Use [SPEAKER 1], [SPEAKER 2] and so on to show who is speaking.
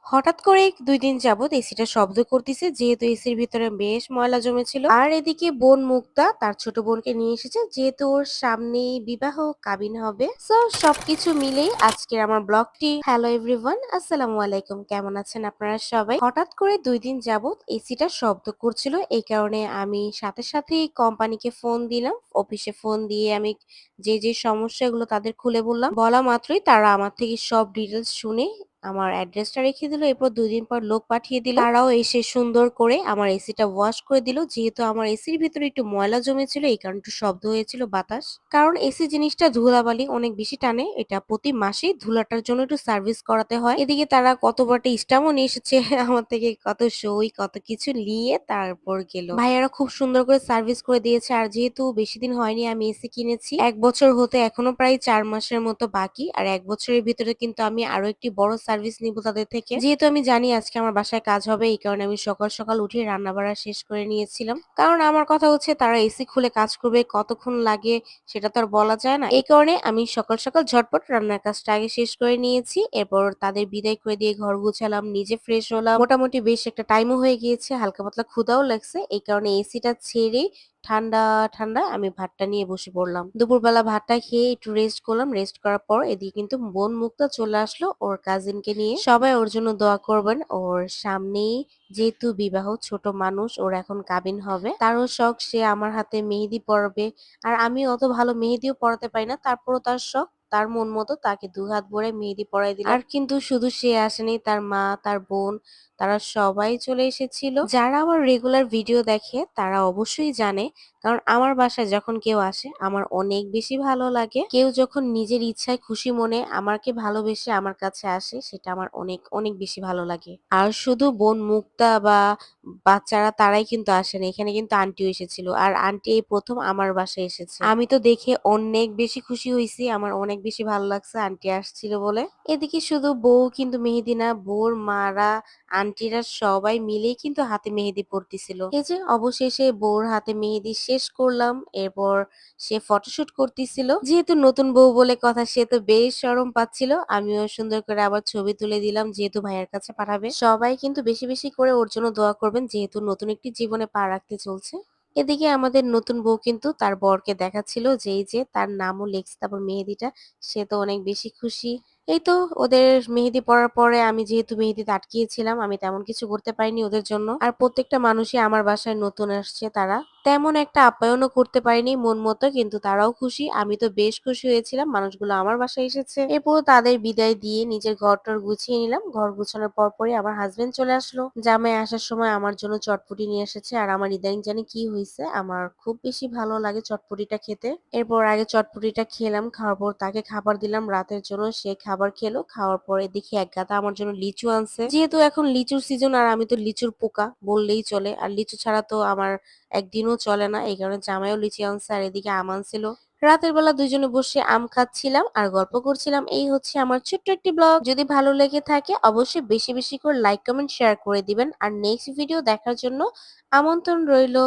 [SPEAKER 1] হঠাৎ করে ২ দিন যাবৎ এসিটা শব্দ করতিছে যেহেতু এসির ভিতরে বেশ ময়লা জমেছিল। আর এদিকে বোন মুক্তা তার ছোট বোনকে নিয়ে এসেছে যেহেতু ওর সামনেই বিবাহ কাবিন হবে। সো সবকিছু মিলেই আজকের আমার ব্লগটি। হ্যালো এভরিওয়ান, আসসালামু আলাইকুম। কেমন আছেন আপনারা সবাই? হঠাৎ করে ২ দিন যাবৎ এসিটা শব্দ করছিল। এই কারণে আমি সাথে সাথেই কোম্পানিকে ফোন দিলাম। অফিসে ফোন দিয়ে আমি যে সমস্যাগুলো তাদের খুলে বললাম। বলা মাত্রই তারা আমার থেকে সব ডিটেইলস শুনে আমার অ্যাড্রেসটা রেখে দিল। এরপর ২ দিন পর লোক পাঠিয়ে দিল। তারাও এসে সুন্দর করে আমার এসিটা ওয়াশ করে দিল। যেহেতু আমার এসির ভিতরে একটু ময়লা জমেছিল এই কারণে একটু শব্দ হয়েছিল বাতাস। কারণ এসি জিনিসটা ধুলাবালি অনেক বেশি টানে। এটা প্রতি মাসেই ধুলাটার জন্য একটু সার্ভিস করাতে হয়। এদিকে তারা কত বড়টা স্টাম্পও নিয়ে এসেছে আমার থেকে কত সই কত কিছু নিয়ে তারপর গেল। ভাইয়ারা খুব সুন্দর করে সার্ভিস করে দিয়েছে। আর যেহেতু বেশি দিন হয়নি আমি এসি কিনেছি। ১ বছর হতে এখনো প্রায় ৪ মাসের মতো বাকি। আর ১ বছরের ভিতরে কিন্তু আমি আরো একটি বড় সার্ভিস নিবো তাদের থেকে। যেহেতু আমি জানি আজকে আমার বাসায় কাজ হবে এই কারণে আমি সকাল সকাল উঠে রান্না-বাড়া শেষ করে নিয়েছিলাম। কারণ আমার কথা হচ্ছে তারা এসি খুলে কাজ করবে কতক্ষণ লাগে সেটা তো আর বলা যায় না। এই কারণে আমি সকাল সকাল ঝটপট রান্নার কাজটা আগে শেষ করে নিয়েছি। এরপর তাদের বিদায় করে দিয়ে ঘর গুছালাম, নিজে ফ্রেশ হলাম। মোটামুটি বেশ একটা টাইমও হয়ে গিয়েছে। হালকা পাতলা ক্ষুধাও লাগছে। এই কারণে এসিটা ছেড়ে ঠান্ডা, ঠান্ডা আমি ভাতটা নিয়ে বসে পড়লাম। দুপুরবেলা ভাতটা খেয়ে একটু রেস্ট করলাম। রেস্ট করার পর এদিকে কিন্তু বোন মুক্তা চলে আসলো ওর কাজিনকে নিয়ে। সবাই ওর জন্য দোয়া করবেন। ওর সামনেই যেহেতু বিবাহ, ছোট মানুষ, ওর এখন কাবিন হবে। তারও শখ সে আমার হাতে মেহেদি পরাবে। আর আমি অত ভালো মেহেদিও পরাতে পারি না। তারপরও তার শখ। তার মন মতো তাকে ২ হাত ভরে মেহেদি পরাই দিলাম। আর কিন্তু শুধু সে আসেনি, তার মা, তার বোন তারা সবাই চলে এসেছিল। যারা আমার রেগুলার ভিডিও দেখে তারা অবশ্যই জানে। কারণ আমার বাসায় যখন কেউ আসে আমার অনেক বেশি ভালো লাগে। কেউ যখন নিজের ইচ্ছায় খুশি মনে আমাকে ভালোবেসে আমার কাছে আসে সেটা আমার অনেক অনেক বেশি ভালো লাগে। আর শুধু বোন মুক্তা বা বাচ্চারা তারাই কিন্তু আসেনি। এখানে কিন্তু আন্টিও এসেছিল। আর আন্টি এই ১ম আমার বাসায় এসেছে। আমি তো দেখে অনেক বেশি খুশি হইছি। আমার অনেক বেশি ভালো লাগছে আন্টি আসছিল বলে। এদিকে শুধু বউ কিন্তু মেহেদি না, বউর মারা, আন্টিরা সবাই মিলেই কিন্তু হাতে মেহেদি পড়তেছিল। এই যে অবশেষে বউর হাতে মেহেদি শেষ করলাম। এরপর সে ফটোশুট করতেছিল। যেহেতু নতুন বউ বলে কথা সে তো বেশ শরম পাচ্ছিল। আমিও সুন্দর করে আবার ছবি তুলে দিলাম যেহেতু ভাইয়ের কাছে পাঠাবে। সবাই কিন্তু বেশি বেশি করে ওর জন্য দোয়া করবেন যেহেতু নতুন একটি জীবনে পা রাখতে চলছে। এদিকে আমাদের নতুন বউ কিন্তু তার বরকে দেখাচ্ছিল যে এই যে তার নামও লেখছে তারপর মেহেদিটা। সে তো অনেক বেশি খুশি। এই তো ওদের মেহেদি পড়ার পরে আমি যেহেতু মেহেদিতে আটকিয়েছিলাম আমি তেমন কিছু করতে পারিনি ওদের জন্য। আর প্রত্যেকটা মানুষই আমার বাসায় নতুন আসছে তারা তেমন একটা আপ্যায়নও করতে পারিনি মন মতো কিন্তু তারাও খুশি। আমি তো বেশ খুশি হয়েছিলাম মানুষগুলো আমার বাসায় এসেছে। এরপর তাদের বিদায় দিয়ে নিজের ঘর-টর গুছিয়ে নিলাম। ঘর গুছানোর পরপরই আমার হাসব্যান্ড চলে আসলো। জামাই আসার সময় আমার জন্য চটপটি নিয়ে এসেছে। আর আমার ইদানিং জানি কি হইছে আমার খুব বেশি ভালো লাগে চটপটিটা খেতে। এরপর আগে চটপটিটা খেলাম। খাওয়ার পর তাকে খাবার দিলাম রাতের জন্য। সে খাবার খেলো। খাওয়ার পরে দেখি এক গাদা আমার জন্য লিচু আনছে। যেহেতু এখন লিচুর সিজন আর আমি তো লিচুর পোকা বললেই চলে। আর লিচু ছাড়া তো আমার একদিনও চলে না। এই কারণে জামাইও লিচি আনছে আর এদিকে আম আনছিল। রাতের বেলা দুইজনে বসে আম খাচ্ছিলাম আর গল্প করছিলাম। এই হচ্ছে আমার ছোট্ট একটি ব্লগ। যদি ভালো লেগে থাকে অবশ্যই বেশি বেশি করে লাইক, কমেন্ট, শেয়ার করে দিবেন। আর নেক্সট ভিডিও দেখার জন্য আমন্ত্রণ রইলো।